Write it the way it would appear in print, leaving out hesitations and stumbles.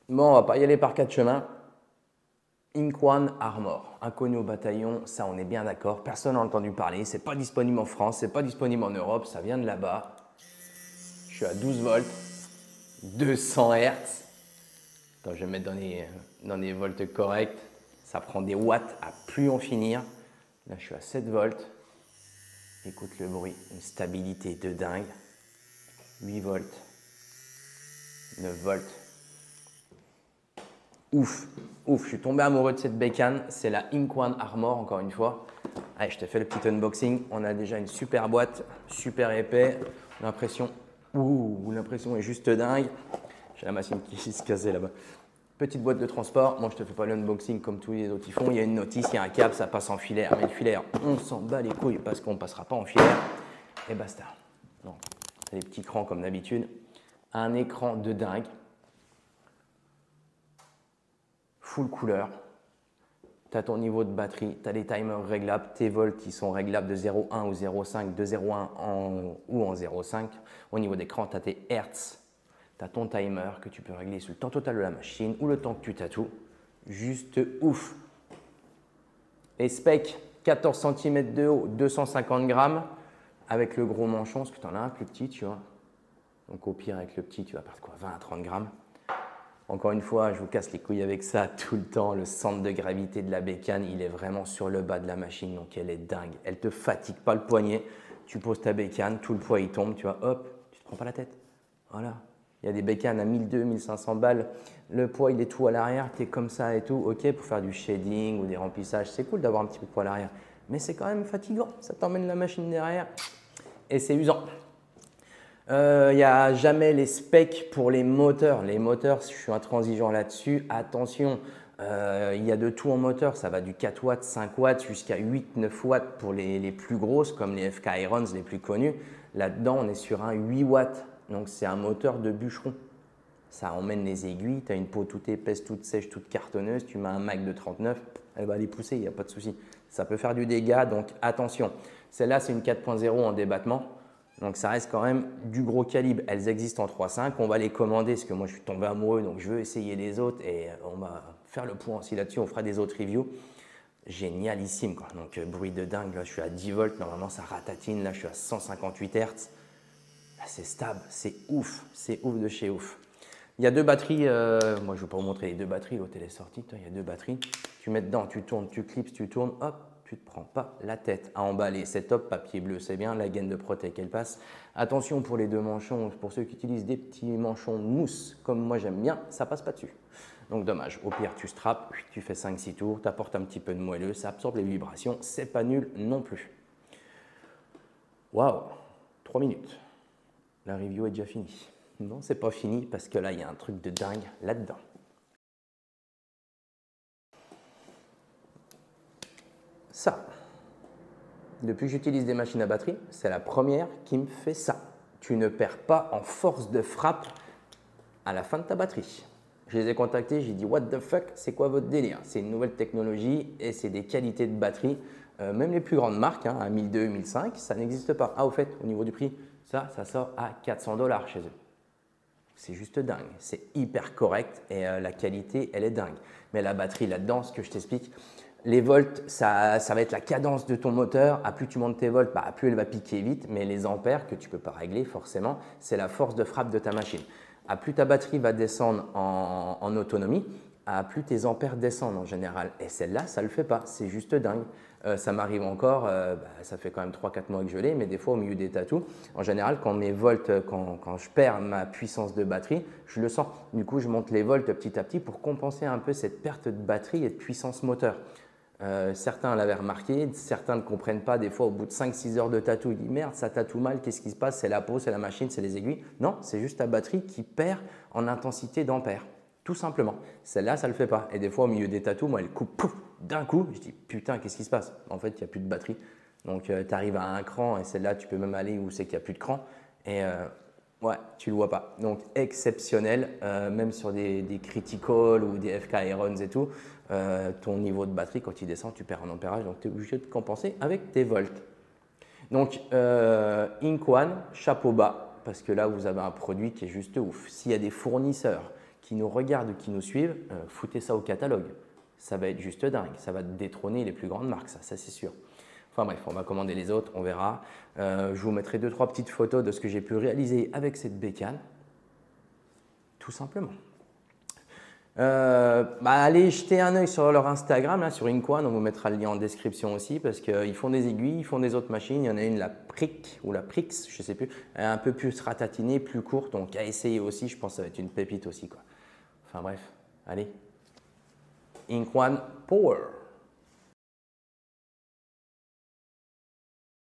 Bon, on va pas y aller par quatre chemins. Ink One Armor, inconnu au bataillon, ça on est bien d'accord, personne n'a entendu parler, c'est pas disponible en France, c'est pas disponible en Europe, ça vient de là-bas. Je suis à 12 volts, 200 Hz. Attends, je vais mettre dans des volts corrects. Ça prend des watts à plus en finir. Là, je suis à 7 volts. Écoute le bruit, une stabilité de dingue. 8 volts, 9 volts. Ouf, ouf, je suis tombé amoureux de cette bécane. C'est la Ink One Armor, encore une fois. Allez, je te fais le petit unboxing. On a déjà une super boîte, super épais. L'impression est juste dingue. J'ai la machine qui se cassait là-bas. Petite boîte de transport. Moi, je te fais pas l'unboxing comme tous les autres y font. Il y a une notice, il y a un câble, ça passe en filaire. Mais le filaire, on s'en bat les couilles parce qu'on ne passera pas en filaire. Et basta. Donc, c'est les petits crans comme d'habitude. Un écran de dingue. Full couleur. Tu as ton niveau de batterie, tu as les timers réglables, tes volts qui sont réglables de 0,1 ou 0,5, de 0,1 ou en 0,5. Au niveau d'écran, tu as tes Hertz, tu as ton timer que tu peux régler sur le temps total de la machine ou le temps que tu tatoues. Juste ouf. Les specs, 14 cm de haut, 250 grammes avec le gros manchon, parce que tu en as un plus petit, tu vois. Donc au pire, avec le petit, tu vas perdre quoi, 20 à 30 grammes. Encore une fois, je vous casse les couilles avec ça tout le temps. Le centre de gravité de la bécane, il est vraiment sur le bas de la machine, donc elle est dingue. Elle ne te fatigue pas le poignet. Tu poses ta bécane, tout le poids il tombe, tu vois, hop, tu ne te prends pas la tête. Voilà. Il y a des bécanes à 1200, 1500 balles. Le poids, il est tout à l'arrière, tu es comme ça et tout. Ok, pour faire du shading ou des remplissages, c'est cool d'avoir un petit peu de poids à l'arrière. Mais c'est quand même fatigant. Ça t'emmène la machine derrière et c'est usant. Il n'y a jamais les specs pour les moteurs. Les moteurs, je suis intransigeant là-dessus. Attention, il y a de tout en moteur. Ça va du 4 watts, 5 watts jusqu'à 8, 9 watts pour les plus grosses, comme les FK Irons les plus connus. Là-dedans, on est sur un 8 watts. Donc, c'est un moteur de bûcheron. Ça emmène les aiguilles. Tu as une peau toute épaisse, toute sèche, toute cartonneuse. Tu mets un mag de 39, elle va les pousser, il n'y a pas de souci. Ça peut faire du dégât, donc attention. Celle-là, c'est une 4.0 en débattement. Donc ça reste quand même du gros calibre. Elles existent en 3.5. On va les commander parce que moi je suis tombé amoureux, donc je veux essayer les autres et on va faire le point aussi là-dessus. On fera des autres reviews. Génialissime quoi. Donc bruit de dingue. Là je suis à 10 volts. Normalement ça ratatine. Là je suis à 158 Hz. Là c'est stable. C'est ouf. C'est ouf de chez ouf. Il y a deux batteries. Moi je ne vais pas vous montrer les deux batteries. L'autre elle est sortie. Il y a deux batteries. Tu mets dedans, tu tournes, tu clips, tu tournes. Hop. Tu ne te prends pas la tête à emballer. C'est top, papier bleu, c'est bien. La gaine de Protec, elle passe. Attention pour les deux manchons, pour ceux qui utilisent des petits manchons mousse, comme moi j'aime bien, ça passe pas dessus. Donc dommage. Au pire, tu strappes, tu fais 5-6 tours, tu apportes un petit peu de moelleux, ça absorbe les vibrations, c'est pas nul non plus. Waouh, 3 minutes. La review est déjà finie. Non, c'est pas fini parce que là, il y a un truc de dingue là-dedans. Ça, depuis que j'utilise des machines à batterie, c'est la première qui me fait ça. Tu ne perds pas en force de frappe à la fin de ta batterie. Je les ai contactés, j'ai dit what the fuck, c'est quoi votre délire? C'est une nouvelle technologie et c'est des qualités de batterie. Même les plus grandes marques, hein, à 1200, 1500, ça n'existe pas. Ah, au fait, au niveau du prix, ça sort à 400 $ chez eux. C'est juste dingue, c'est hyper correct et la qualité, elle est dingue. Mais la batterie là-dedans, ce que je t'explique, les volts, ça va être la cadence de ton moteur. À plus tu montes tes volts, à plus elle va piquer vite. Mais les ampères, que tu ne peux pas régler forcément, c'est la force de frappe de ta machine. À plus ta batterie va descendre en autonomie, à plus tes ampères descendent en général. Et celle-là, ça ne le fait pas. C'est juste dingue. Ça m'arrive encore, ça fait quand même 3-4 mois que je l'ai, mais des fois au milieu des tatous, en général, quand mes volts, quand je perds ma puissance de batterie, je le sens. Du coup, je monte les volts petit à petit pour compenser un peu cette perte de batterie et de puissance moteur. Certains l'avaient remarqué, certains ne comprennent pas. Des fois, au bout de 5-6 heures de tatou, ils disent merde, ça tatoue mal, qu'est-ce qui se passe? C'est la peau, c'est la machine, c'est les aiguilles. Non, c'est juste ta batterie qui perd en intensité d'ampères, tout simplement. Celle-là, ça ne le fait pas. Et des fois, au milieu des tatous, moi, elle coupe d'un coup. Je dis putain, qu'est-ce qui se passe? En fait, il n'y a plus de batterie. Donc, tu arrives à un cran et celle-là, tu peux même aller où c'est qu'il n'y a plus de cran. Et ouais, tu ne le vois pas. Donc, exceptionnel, même sur des critical ou des FK Irons et tout. Ton niveau de batterie, quand il descend, tu perds en ampérage, donc tu es obligé de compenser avec tes volts. Donc, Ink One, chapeau bas, parce que là, vous avez un produit qui est juste ouf. S'il y a des fournisseurs qui nous regardent ou qui nous suivent, foutez ça au catalogue. Ça va être juste dingue. Ça va détrôner les plus grandes marques, ça c'est sûr. Enfin bref, on va commander les autres, on verra. Je vous mettrai 2-3 petites photos de ce que j'ai pu réaliser avec cette bécane. Tout simplement. Allez jeter un œil sur leur Instagram, là, sur Inquan, on vous mettra le lien en description aussi parce qu'ils font des aiguilles, ils font des autres machines. Il y en a une, la Prick ou la Prix, je ne sais plus, un peu plus ratatinée, plus courte, donc à essayer aussi. Je pense que ça va être une pépite aussi, quoi. Enfin bref, allez. Inquan Power.